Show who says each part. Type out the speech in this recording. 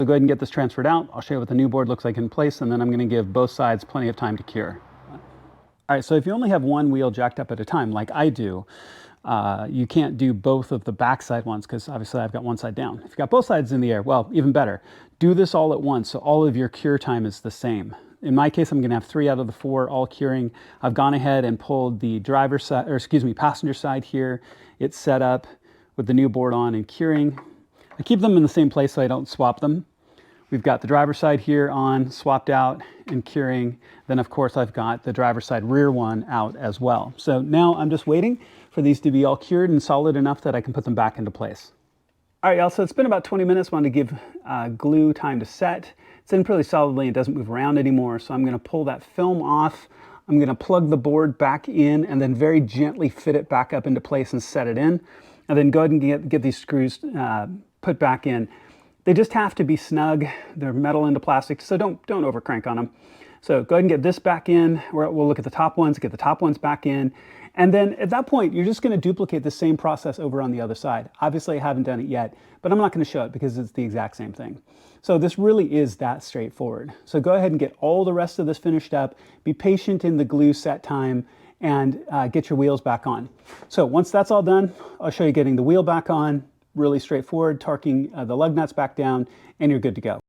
Speaker 1: So go ahead and get this transferred out. I'll show you what the new board looks like in place, and then I'm going to give both sides plenty of time to cure. All right, so if you only have one wheel jacked up at a time, like I do, you can't do both of the backside ones because obviously I've got one side down. If you've got both sides in the air, well, even better. Do this all at once so all of your cure time is the same. In my case, I'm going to have 3 out of the 4 all curing. I've gone ahead and pulled the driver's side, or excuse me, passenger side here. It's set up with the new board on and curing. I keep them in the same place so I don't swap them. We've got the driver's side here on, swapped out and curing. Then of course I've got the driver's side rear one out as well. So now I'm just waiting for these to be all cured and solid enough that I can put them back into place. All right, y'all, so it's been about 20 minutes. Wanted to give glue time to set. It's in pretty solidly, it doesn't move around anymore. So I'm gonna pull that film off. I'm gonna plug the board back in and then very gently fit it back up into place and set it in. And then go ahead and get these screws put back in. They just have to be snug. They're metal into plastic, so don't over crank on them. So go ahead and get this back in. We'll look at the top ones, get the top ones back in. And then at that point, you're just going to duplicate the same process over on the other side. Obviously, I haven't done it yet, but I'm not going to show it because it's the exact same thing. So this really is that straightforward. So go ahead and get all the rest of this finished up. Be patient in the glue set time and get your wheels back on. So once that's all done, I'll show you getting the wheel back on. Really straightforward, torquing the lug nuts back down, and you're good to go.